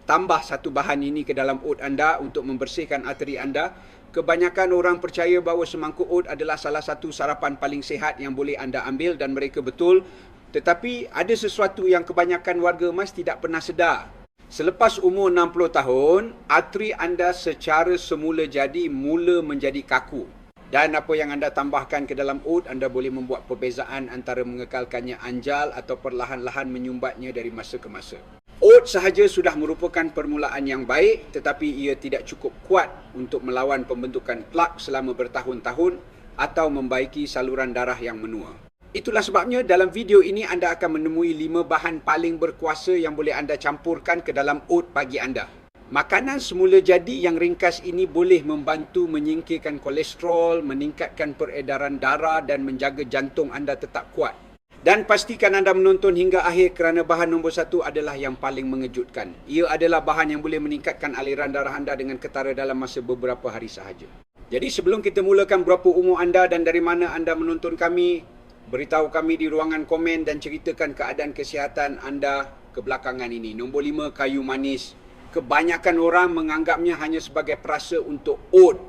tambah satu bahan ini ke dalam oat anda untuk membersihkan arteri anda. Kebanyakan orang percaya bahawa semangkuk oat adalah salah satu sarapan paling sihat yang boleh anda ambil dan mereka betul. Tetapi ada sesuatu yang kebanyakan warga emas tidak pernah sedar. Selepas umur 60 tahun, arteri anda secara semula jadi mula menjadi kaku. Dan apa yang anda tambahkan ke dalam oat, anda boleh membuat perbezaan antara mengekalkannya anjal atau perlahan-lahan menyumbatnya dari masa ke masa. Oat sahaja sudah merupakan permulaan yang baik, tetapi ia tidak cukup kuat untuk melawan pembentukan plak selama bertahun-tahun atau membaiki saluran darah yang menua. Itulah sebabnya dalam video ini anda akan menemui 5 bahan paling berkuasa yang boleh anda campurkan ke dalam oat pagi anda. Makanan semula jadi yang ringkas ini boleh membantu menyingkirkan kolesterol, meningkatkan peredaran darah dan menjaga jantung anda tetap kuat. Dan pastikan anda menonton hingga akhir kerana bahan nombor 1 adalah yang paling mengejutkan. Ia adalah bahan yang boleh meningkatkan aliran darah anda dengan ketara dalam masa beberapa hari sahaja. Jadi sebelum kita mulakan, berapa umur anda dan dari mana anda menonton kami, beritahu kami di ruangan komen dan ceritakan keadaan kesihatan anda kebelakangan ini. Nombor 5, kayu manis. Kebanyakan orang menganggapnya hanya sebagai perasa untuk oat.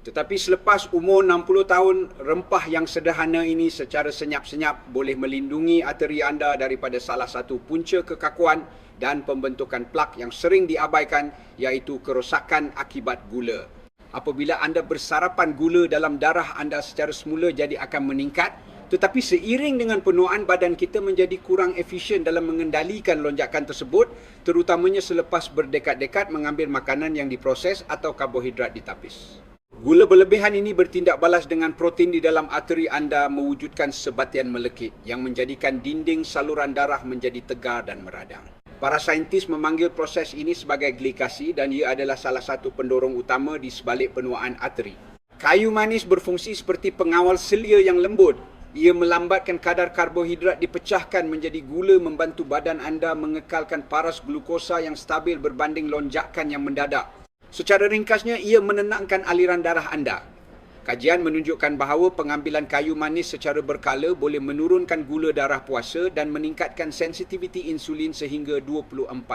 Tetapi selepas umur 60 tahun, rempah yang sederhana ini secara senyap-senyap boleh melindungi arteri anda daripada salah satu punca kekakuan dan pembentukan plak yang sering diabaikan, iaitu kerosakan akibat gula. Apabila anda bersarapan gula dalam darah anda secara semula jadi akan meningkat, tetapi seiring dengan penuaan badan kita menjadi kurang efisien dalam mengendalikan lonjakan tersebut, terutamanya selepas berdekad-dekad mengambil makanan yang diproses atau karbohidrat ditapis. Gula berlebihan ini bertindak balas dengan protein di dalam arteri anda mewujudkan sebatian melekit yang menjadikan dinding saluran darah menjadi tegar dan meradang. Para saintis memanggil proses ini sebagai glikasi dan ia adalah salah satu pendorong utama di sebalik penuaan arteri. Kayu manis berfungsi seperti pengawal selia yang lembut. Ia melambatkan kadar karbohidrat dipecahkan menjadi gula, membantu badan anda mengekalkan paras glukosa yang stabil berbanding lonjakan yang mendadak. Secara ringkasnya, ia menenangkan aliran darah anda. Kajian menunjukkan bahawa pengambilan kayu manis secara berkala boleh menurunkan gula darah puasa dan meningkatkan sensitiviti insulin sehingga 24%.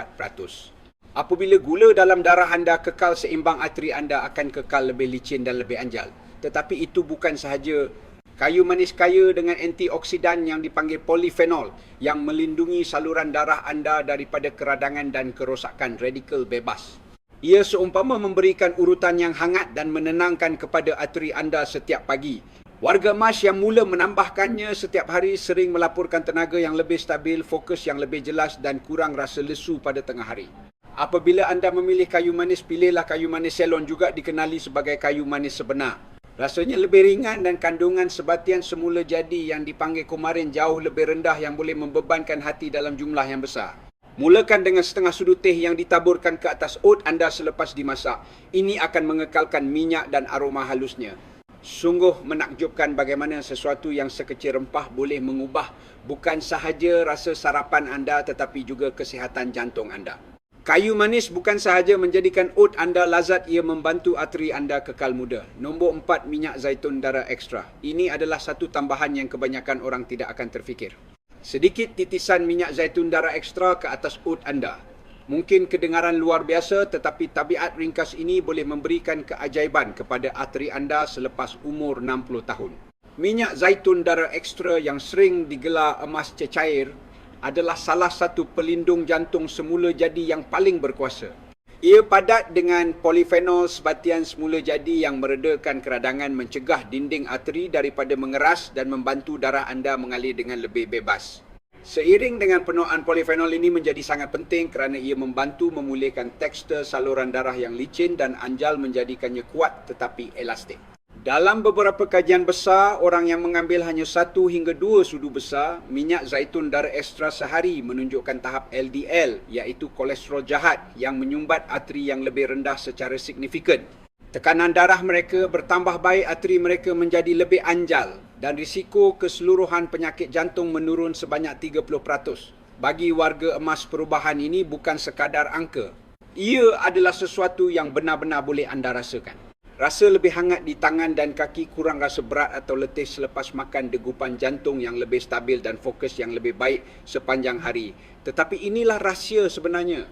Apabila gula dalam darah anda kekal seimbang, arteri anda akan kekal lebih licin dan lebih anjal. Tetapi itu bukan sahaja. Kayu manis kaya dengan antioksidan yang dipanggil polifenol yang melindungi saluran darah anda daripada keradangan dan kerosakan radikal bebas. Ia seumpama memberikan urutan yang hangat dan menenangkan kepada arteri anda setiap pagi. Warga emas yang mula menambahkannya setiap hari sering melaporkan tenaga yang lebih stabil, fokus yang lebih jelas dan kurang rasa lesu pada tengah hari. Apabila anda memilih kayu manis, pilihlah kayu manis Ceylon, juga dikenali sebagai kayu manis sebenar. Rasanya lebih ringan dan kandungan sebatian semula jadi yang dipanggil kumarin jauh lebih rendah yang boleh membebankan hati dalam jumlah yang besar. Mulakan dengan setengah sudu teh yang ditaburkan ke atas oat anda selepas dimasak. Ini akan mengekalkan minyak dan aroma halusnya. Sungguh menakjubkan bagaimana sesuatu yang sekecil rempah boleh mengubah bukan sahaja rasa sarapan anda tetapi juga kesihatan jantung anda. Kayu manis bukan sahaja menjadikan oat anda lazat, ia membantu arteri anda kekal muda. Nombor 4, minyak zaitun dara ekstra. Ini adalah satu tambahan yang kebanyakan orang tidak akan terfikir. Sedikit titisan minyak zaitun dara ekstra ke atas oat anda. Mungkin kedengaran luar biasa, tetapi tabiat ringkas ini boleh memberikan keajaiban kepada arteri anda selepas umur 60 tahun. Minyak zaitun dara ekstra yang sering digelar emas cecair adalah salah satu pelindung jantung semula jadi yang paling berkuasa. Ia padat dengan polifenol sebatian semula jadi yang meredakan keradangan, mencegah dinding arteri daripada mengeras dan membantu darah anda mengalir dengan lebih bebas. Seiring dengan penuaan polifenol ini menjadi sangat penting kerana ia membantu memulihkan tekstur saluran darah yang licin dan anjal, menjadikannya kuat tetapi elastik. Dalam beberapa kajian besar, orang yang mengambil hanya 1 hingga 2 sudu besar minyak zaitun dara ekstra sehari menunjukkan tahap LDL, iaitu kolesterol jahat yang menyumbat arteri yang lebih rendah secara signifikan. Tekanan darah mereka bertambah baik, arteri mereka menjadi lebih anjal dan risiko keseluruhan penyakit jantung menurun sebanyak 30%. Bagi warga emas, perubahan ini bukan sekadar angka. Ia adalah sesuatu yang benar-benar boleh anda rasakan. Rasa lebih hangat di tangan dan kaki, kurang rasa berat atau letih selepas makan, degupan jantung yang lebih stabil dan fokus yang lebih baik sepanjang hari. Tetapi inilah rahsia sebenarnya.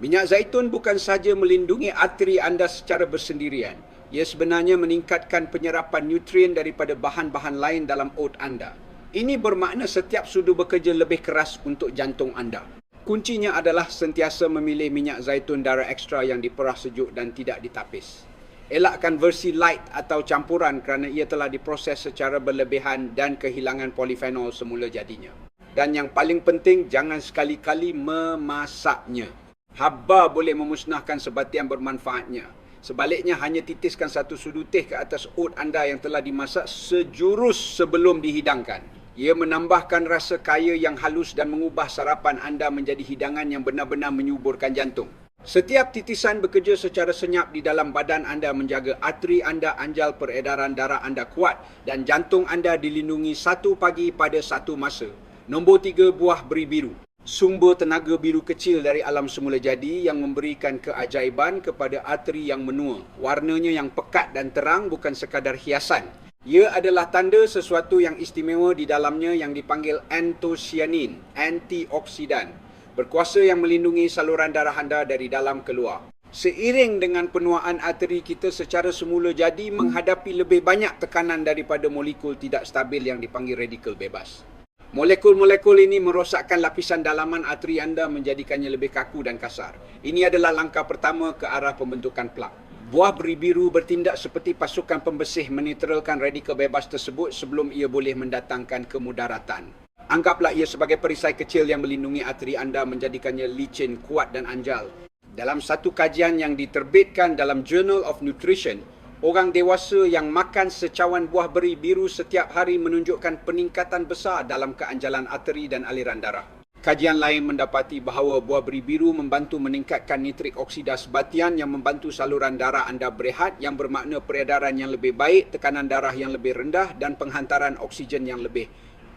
Minyak zaitun bukan sahaja melindungi arteri anda secara bersendirian. Ia sebenarnya meningkatkan penyerapan nutrien daripada bahan-bahan lain dalam oat anda. Ini bermakna setiap sudu bekerja lebih keras untuk jantung anda. Kuncinya adalah sentiasa memilih minyak zaitun darah ekstra yang diperah sejuk dan tidak ditapis. Elakkan versi light atau campuran kerana ia telah diproses secara berlebihan dan kehilangan polifenol semula jadinya. Dan yang paling penting, jangan sekali-kali memasaknya. Haba boleh memusnahkan sebatian bermanfaatnya. Sebaliknya, hanya titiskan satu sudu teh ke atas oat anda yang telah dimasak sejurus sebelum dihidangkan. Ia menambahkan rasa kaya yang halus dan mengubah sarapan anda menjadi hidangan yang benar-benar menyuburkan jantung. Setiap titisan bekerja secara senyap di dalam badan anda menjaga arteri anda anjal, peredaran darah anda kuat dan jantung anda dilindungi satu pagi pada satu masa. Nombor 3, buah beri biru. Sumber tenaga biru kecil dari alam semula jadi yang memberikan keajaiban kepada arteri yang menua. Warnanya yang pekat dan terang bukan sekadar hiasan. Ia adalah tanda sesuatu yang istimewa di dalamnya yang dipanggil anthocyanin, antioksidan. Berkuasa yang melindungi saluran darah anda dari dalam keluar. Seiring dengan penuaan arteri kita secara semula jadi menghadapi lebih banyak tekanan daripada molekul tidak stabil yang dipanggil radikal bebas. Molekul-molekul ini merosakkan lapisan dalaman arteri anda menjadikannya lebih kaku dan kasar. Ini adalah langkah pertama ke arah pembentukan plak. Buah beri biru bertindak seperti pasukan pembersih menetralkan radikal bebas tersebut sebelum ia boleh mendatangkan kemudaratan. Anggaplah ia sebagai perisai kecil yang melindungi arteri anda menjadikannya licin, kuat dan anjal. Dalam satu kajian yang diterbitkan dalam Journal of Nutrition, orang dewasa yang makan secawan buah beri biru setiap hari menunjukkan peningkatan besar dalam keanjalan arteri dan aliran darah. Kajian lain mendapati bahawa buah beri biru membantu meningkatkan nitrik oksida sebatian yang membantu saluran darah anda berehat yang bermakna peredaran yang lebih baik, tekanan darah yang lebih rendah dan penghantaran oksigen yang lebih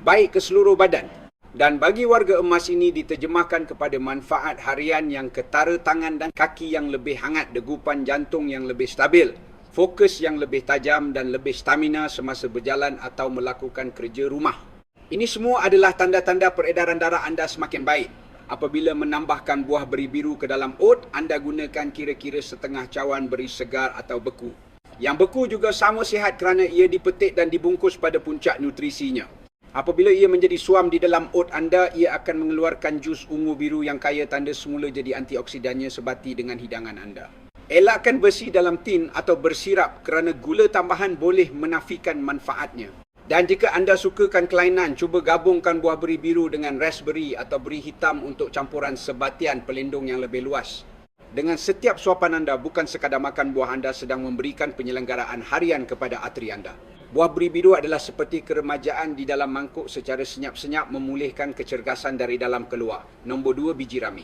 baik ke seluruh badan. Dan bagi warga emas ini diterjemahkan kepada manfaat harian yang ketara tangan dan kaki yang lebih hangat, degupan jantung yang lebih stabil, fokus yang lebih tajam dan lebih stamina semasa berjalan atau melakukan kerja rumah. Ini semua adalah tanda-tanda peredaran darah anda semakin baik. Apabila menambahkan buah beri biru ke dalam oat, anda gunakan kira-kira setengah cawan beri segar atau beku. Yang beku juga sama sihat kerana ia dipetik dan dibungkus pada puncak nutrisinya. Apabila ia menjadi suam di dalam oat anda, ia akan mengeluarkan jus ungu biru yang kaya tanda semula jadi antioksidannya sebati dengan hidangan anda. Elakkan versi dalam tin atau bersirap kerana gula tambahan boleh menafikan manfaatnya. Dan jika anda sukakan kelainan, cuba gabungkan buah beri biru dengan raspberry atau beri hitam untuk campuran sebatian pelindung yang lebih luas. Dengan setiap suapan anda, bukan sekadar makan buah, anda sedang memberikan penyelenggaraan harian kepada arteri anda. Buah beri biru adalah seperti keremajaan di dalam mangkuk secara senyap-senyap memulihkan kecergasan dari dalam keluar. Nombor 2, biji rami.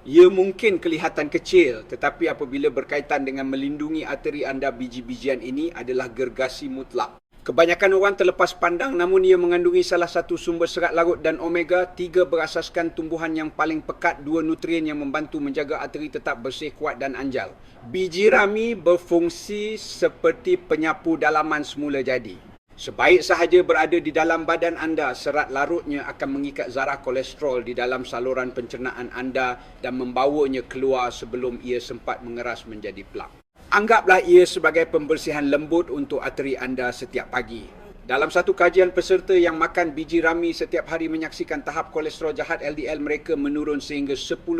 Ia mungkin kelihatan kecil, tetapi apabila berkaitan dengan melindungi arteri anda, biji-bijian ini adalah gergasi mutlak. Kebanyakan orang terlepas pandang namun ia mengandungi salah satu sumber serat larut dan omega 3 berasaskan tumbuhan yang paling pekat, 2 nutrien yang membantu menjaga arteri tetap bersih, kuat dan anjal. Biji rami berfungsi seperti penyapu dalaman semula jadi. Sebaik sahaja berada di dalam badan anda, serat larutnya akan mengikat zarah kolesterol di dalam saluran pencernaan anda dan membawanya keluar sebelum ia sempat mengeras menjadi plak. Anggaplah ia sebagai pembersihan lembut untuk arteri anda setiap pagi. Dalam satu kajian, peserta yang makan biji rami setiap hari menyaksikan tahap kolesterol jahat LDL mereka menurun sehingga 10%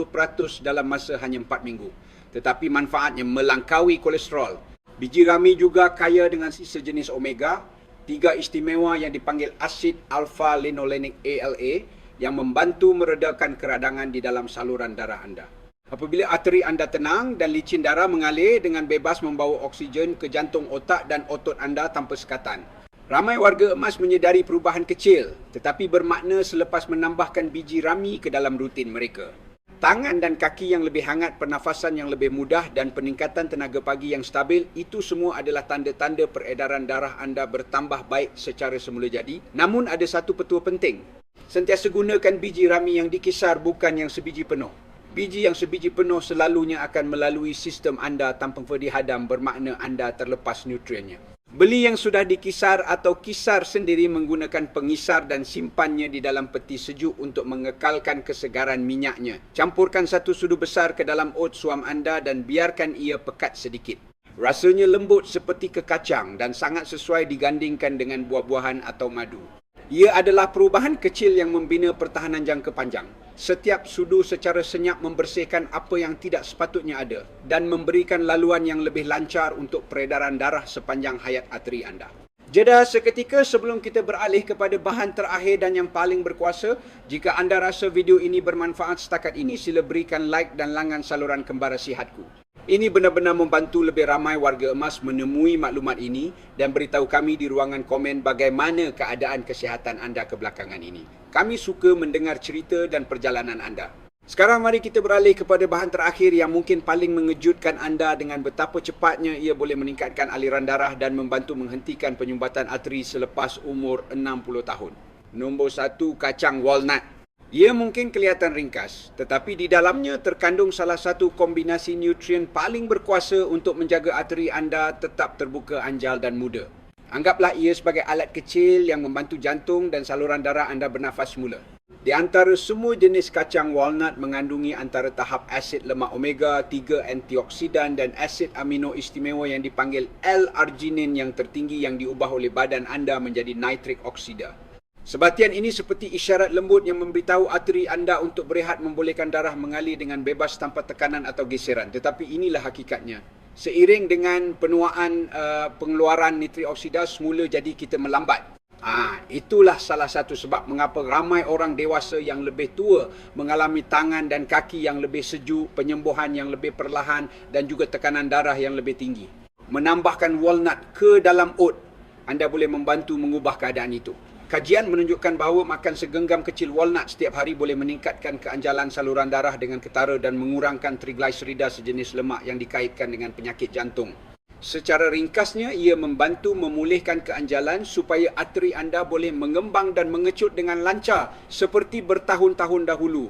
dalam masa hanya 4 minggu. Tetapi manfaatnya melangkaui kolesterol. Biji rami juga kaya dengan sejenis omega 3 istimewa yang dipanggil asid alpha-linolenic ALA yang membantu meredakan keradangan di dalam saluran darah anda. Apabila arteri anda tenang dan licin darah mengalir dengan bebas membawa oksigen ke jantung, otak dan otot anda tanpa sekatan. Ramai warga emas menyedari perubahan kecil tetapi bermakna selepas menambahkan biji rami ke dalam rutin mereka. Tangan dan kaki yang lebih hangat, pernafasan yang lebih mudah dan peningkatan tenaga pagi yang stabil, itu semua adalah tanda-tanda peredaran darah anda bertambah baik secara semula jadi. Namun ada satu petua penting. Sentiasa gunakan biji rami yang dikisar, bukan yang sebiji penuh. Biji yang sebiji penuh selalunya akan melalui sistem anda tanpa dihadam, bermakna anda terlepas nutriennya. Beli yang sudah dikisar atau kisar sendiri menggunakan pengisar dan simpannya di dalam peti sejuk untuk mengekalkan kesegaran minyaknya. Campurkan 1 sudu besar ke dalam oat suam anda dan biarkan ia pekat sedikit. Rasanya lembut seperti kekacang dan sangat sesuai digandingkan dengan buah-buahan atau madu. Ia adalah perubahan kecil yang membina pertahanan jangka panjang. Setiap sudu secara senyap membersihkan apa yang tidak sepatutnya ada dan memberikan laluan yang lebih lancar untuk peredaran darah sepanjang hayat arteri anda. Jeda seketika sebelum kita beralih kepada bahan terakhir dan yang paling berkuasa. Jika anda rasa video ini bermanfaat setakat ini, sila berikan like dan langan saluran Kembara Sihatku. Ini benar-benar membantu lebih ramai warga emas menemui maklumat ini dan beritahu kami di ruangan komen bagaimana keadaan kesihatan anda kebelakangan ini. Kami suka mendengar cerita dan perjalanan anda. Sekarang mari kita beralih kepada bahan terakhir yang mungkin paling mengejutkan anda dengan betapa cepatnya ia boleh meningkatkan aliran darah dan membantu menghentikan penyumbatan arteri selepas umur 60 tahun. Nombor 1, kacang walnut. Ia mungkin kelihatan ringkas, tetapi di dalamnya terkandung salah satu kombinasi nutrien paling berkuasa untuk menjaga arteri anda tetap terbuka, anjal dan muda. Anggaplah ia sebagai alat kecil yang membantu jantung dan saluran darah anda bernafas semula. Di antara semua jenis kacang walnut mengandungi antara tahap asid lemak omega 3 antioksidan dan asid amino istimewa yang dipanggil L-arginin yang tertinggi yang diubah oleh badan anda menjadi nitric oxide. Sebatian ini seperti isyarat lembut yang memberitahu arteri anda untuk berehat membolehkan darah mengalir dengan bebas tanpa tekanan atau geseran. Tetapi inilah hakikatnya. Seiring dengan penuaan pengeluaran nitrik oksida, semula jadi kita melambat. Itulah salah satu sebab mengapa ramai orang dewasa yang lebih tua mengalami tangan dan kaki yang lebih sejuk, penyembuhan yang lebih perlahan dan juga tekanan darah yang lebih tinggi. Menambahkan walnut ke dalam oat, anda boleh membantu mengubah keadaan itu. Kajian menunjukkan bahawa makan segenggam kecil walnut setiap hari boleh meningkatkan keanjalan saluran darah dengan ketara dan mengurangkan trigliserida sejenis lemak yang dikaitkan dengan penyakit jantung. Secara ringkasnya, ia membantu memulihkan keanjalan supaya arteri anda boleh mengembang dan mengecut dengan lancar seperti bertahun-tahun dahulu.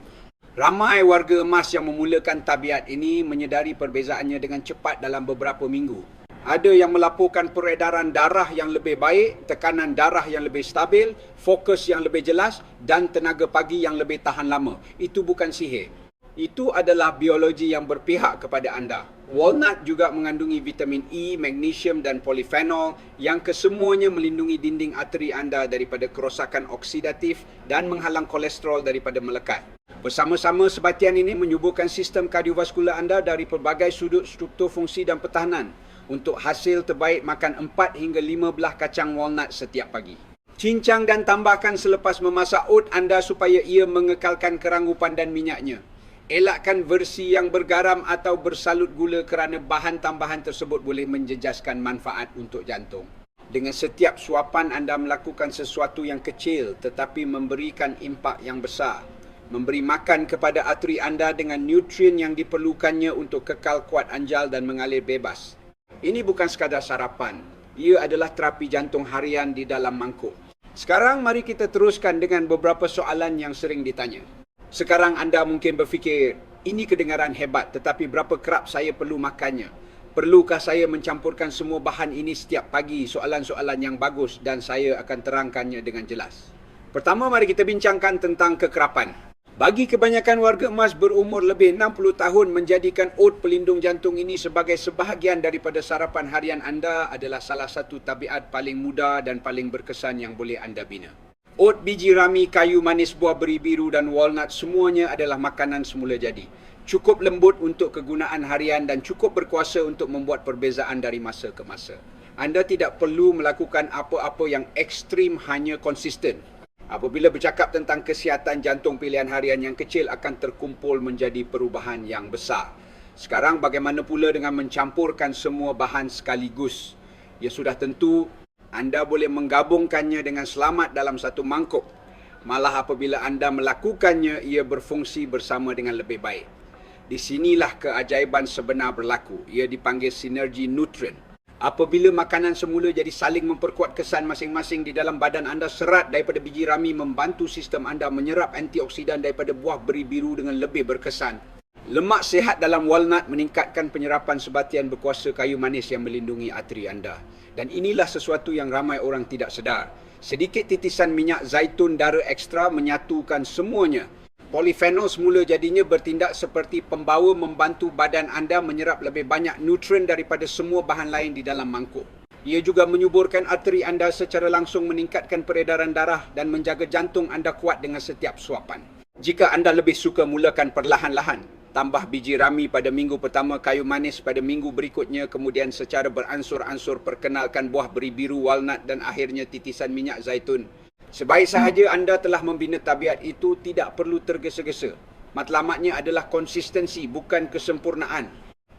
Ramai warga emas yang memulakan tabiat ini menyedari perbezaannya dengan cepat dalam beberapa minggu. Ada yang melaporkan peredaran darah yang lebih baik, tekanan darah yang lebih stabil, fokus yang lebih jelas dan tenaga pagi yang lebih tahan lama. Itu bukan sihir. Itu adalah biologi yang berpihak kepada anda. Walnut juga mengandungi vitamin E, magnesium dan polifenol yang kesemuanya melindungi dinding arteri anda daripada kerosakan oksidatif dan menghalang kolesterol daripada melekat. Bersama-sama sebatian ini menyuburkan sistem kardiovaskular anda dari pelbagai sudut struktur fungsi dan pertahanan. Untuk hasil terbaik, makan 4 hingga 5 belah kacang walnut setiap pagi. Cincang dan tambahkan selepas memasak oat anda supaya ia mengekalkan keranggupan dan minyaknya. Elakkan versi yang bergaram atau bersalut gula kerana bahan tambahan tersebut boleh menjejaskan manfaat untuk jantung. Dengan setiap suapan anda melakukan sesuatu yang kecil tetapi memberikan impak yang besar. Memberi makan kepada arteri anda dengan nutrien yang diperlukannya untuk kekal kuat, anjal dan mengalir bebas. Ini bukan sekadar sarapan. Ia adalah terapi jantung harian di dalam mangkuk. Sekarang mari kita teruskan dengan beberapa soalan yang sering ditanya. Sekarang anda mungkin berfikir, ini kedengaran hebat tetapi berapa kerap saya perlu makannya? Perlukah saya mencampurkan semua bahan ini setiap pagi? Soalan-soalan yang bagus dan saya akan terangkannya dengan jelas. Pertama, mari kita bincangkan tentang kekerapan. Bagi kebanyakan warga emas berumur lebih 60 tahun, menjadikan oat pelindung jantung ini sebagai sebahagian daripada sarapan harian anda adalah salah satu tabiat paling mudah dan paling berkesan yang boleh anda bina. Oat, biji rami, kayu manis, buah beri biru dan walnut semuanya adalah makanan semula jadi. Cukup lembut untuk kegunaan harian dan cukup berkuasa untuk membuat perbezaan dari masa ke masa. Anda tidak perlu melakukan apa-apa yang ekstrim, hanya konsisten. Apabila bercakap tentang kesihatan jantung, pilihan harian yang kecil akan terkumpul menjadi perubahan yang besar. Sekarang bagaimana pula dengan mencampurkan semua bahan sekaligus? Ya sudah tentu, anda boleh menggabungkannya dengan selamat dalam satu mangkuk. Malah apabila anda melakukannya, ia berfungsi bersama dengan lebih baik. Di sinilah keajaiban sebenar berlaku. Ia dipanggil sinergi nutrien. Apabila makanan semula jadi saling memperkuat kesan masing-masing di dalam badan anda, serat daripada biji rami membantu sistem anda menyerap antioksidan daripada buah beri biru dengan lebih berkesan. Lemak sihat dalam walnut meningkatkan penyerapan sebatian berkuasa kayu manis yang melindungi arteri anda. Dan inilah sesuatu yang ramai orang tidak sedar. Sedikit titisan minyak zaitun dara ekstra menyatukan semuanya. Polyphenol semula jadinya bertindak seperti pembawa membantu badan anda menyerap lebih banyak nutrien daripada semua bahan lain di dalam mangkuk. Ia juga menyuburkan arteri anda secara langsung, meningkatkan peredaran darah dan menjaga jantung anda kuat dengan setiap suapan. Jika anda lebih suka, mulakan perlahan-lahan. Tambah biji rami pada minggu pertama, kayu manis pada minggu berikutnya, kemudian secara beransur-ansur perkenalkan buah beri biru, walnut dan akhirnya titisan minyak zaitun. Sebaik sahaja anda telah membina tabiat itu, tidak perlu tergesa-gesa. Matlamatnya adalah konsistensi, bukan kesempurnaan.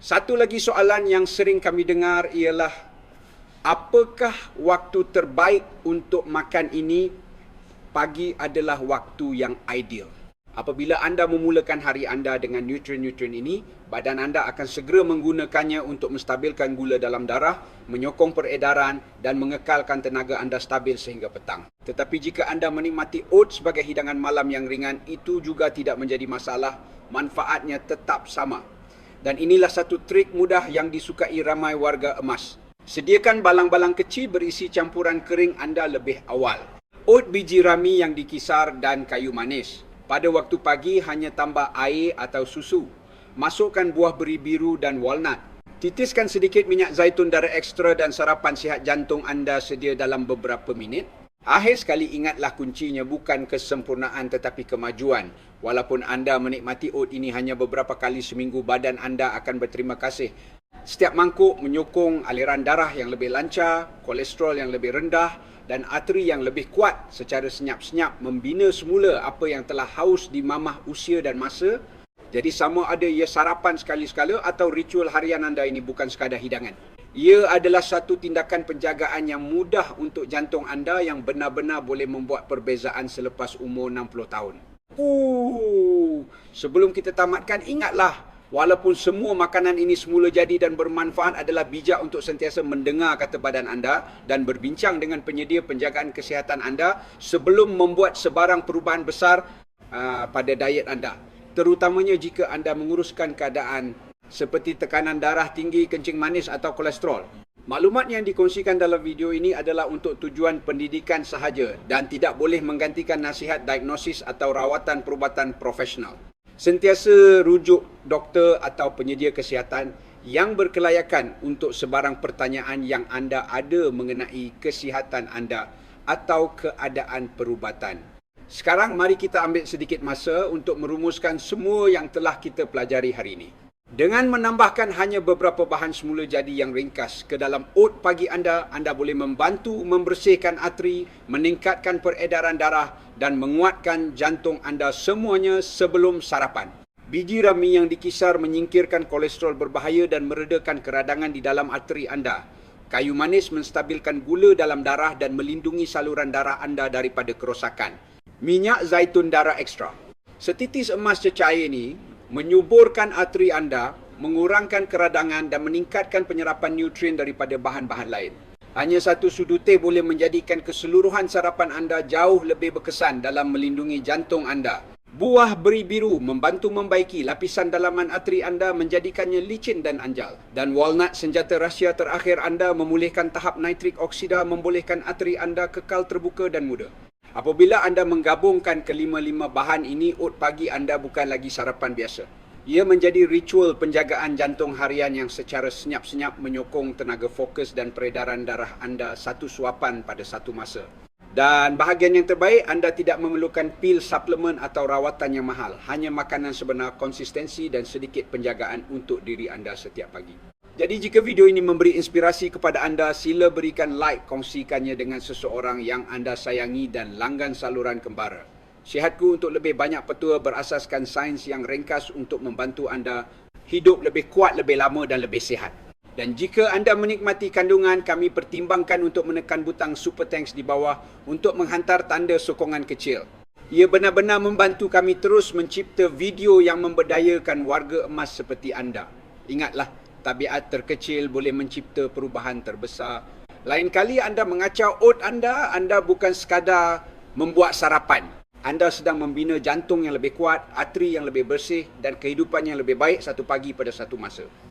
Satu lagi soalan yang sering kami dengar ialah, apakah waktu terbaik untuk makan ini? Pagi adalah waktu yang ideal. Apabila anda memulakan hari anda dengan nutrien-nutrien ini, badan anda akan segera menggunakannya untuk menstabilkan gula dalam darah, menyokong peredaran dan mengekalkan tenaga anda stabil sehingga petang. Tetapi jika anda menikmati oat sebagai hidangan malam yang ringan, itu juga tidak menjadi masalah. Manfaatnya tetap sama. Dan inilah satu trik mudah yang disukai ramai warga emas. Sediakan balang-balang kecil berisi campuran kering anda lebih awal. Oat biji rami yang dikisar dan kayu manis. Pada waktu pagi hanya tambah air atau susu. Masukkan buah beri biru dan walnut. Titiskan sedikit minyak zaitun dara ekstra dan sarapan sihat jantung anda sedia dalam beberapa minit. Akhir sekali, ingatlah kuncinya bukan kesempurnaan tetapi kemajuan. Walaupun anda menikmati oat ini hanya beberapa kali seminggu, badan anda akan berterima kasih. Setiap mangkuk menyokong aliran darah yang lebih lancar, kolesterol yang lebih rendah dan arteri yang lebih kuat. Secara senyap-senyap membina semula apa yang telah haus di mamah usia dan masa. Jadi sama ada ia sarapan sekali-sekala atau ritual harian anda ini bukan sekadar hidangan. Ia adalah satu tindakan penjagaan yang mudah untuk jantung anda yang benar-benar boleh membuat perbezaan selepas umur 60 tahun. Sebelum kita tamatkan, ingatlah, walaupun semua makanan ini semula jadi dan bermanfaat, adalah bijak untuk sentiasa mendengar kata badan anda dan berbincang dengan penyedia penjagaan kesihatan anda sebelum membuat sebarang perubahan besar pada diet anda. Terutamanya jika anda menguruskan keadaan seperti tekanan darah tinggi, kencing manis atau kolesterol. Maklumat yang dikongsikan dalam video ini adalah untuk tujuan pendidikan sahaja dan tidak boleh menggantikan nasihat diagnosis atau rawatan perubatan profesional. Sentiasa rujuk doktor atau penyedia kesihatan yang berkelayakan untuk sebarang pertanyaan yang anda ada mengenai kesihatan anda atau keadaan perubatan. Sekarang mari kita ambil sedikit masa untuk merumuskan semua yang telah kita pelajari hari ini. Dengan menambahkan hanya beberapa bahan semula jadi yang ringkas ke dalam oat pagi anda, anda boleh membantu membersihkan arteri, meningkatkan peredaran darah dan menguatkan jantung anda semuanya sebelum sarapan. Biji rami yang dikisar menyingkirkan kolesterol berbahaya dan meredakan keradangan di dalam arteri anda. Kayu manis menstabilkan gula dalam darah dan melindungi saluran darah anda daripada kerosakan. Minyak zaitun dara ekstra. Setitis emas cecair ini menyuburkan arteri anda, mengurangkan keradangan dan meningkatkan penyerapan nutrien daripada bahan-bahan lain. Hanya satu sudu teh boleh menjadikan keseluruhan sarapan anda jauh lebih berkesan dalam melindungi jantung anda. Buah beri biru membantu membaiki lapisan dalaman arteri anda, menjadikannya licin dan anjal. Dan walnut, senjata rahsia terakhir anda, memulihkan tahap nitrik oksida, membolehkan arteri anda kekal terbuka dan muda. Apabila anda menggabungkan kelima-lima bahan ini, oat pagi anda bukan lagi sarapan biasa. Ia menjadi ritual penjagaan jantung harian yang secara senyap-senyap menyokong tenaga fokus dan peredaran darah anda satu suapan pada satu masa. Dan bahagian yang terbaik, anda tidak memerlukan pil, suplemen atau rawatan yang mahal. Hanya makanan sebenar, konsistensi dan sedikit penjagaan untuk diri anda setiap pagi. Jadi jika video ini memberi inspirasi kepada anda, sila berikan like, kongsikannya dengan seseorang yang anda sayangi dan langgan saluran kembara. Sihatku untuk lebih banyak petua berasaskan sains yang ringkas untuk membantu anda hidup lebih kuat, lebih lama dan lebih sihat. Dan jika anda menikmati kandungan, kami pertimbangkan untuk menekan butang super thanks di bawah untuk menghantar tanda sokongan kecil. Ia benar-benar membantu kami terus mencipta video yang memberdayakan warga emas seperti anda. Ingatlah, tabiat terkecil boleh mencipta perubahan terbesar. Lain kali anda mengacau oat anda bukan sekadar membuat sarapan. anda sedang membina jantung yang lebih kuat, arteri yang lebih bersih dan kehidupan yang lebih baik satu pagi pada satu masa.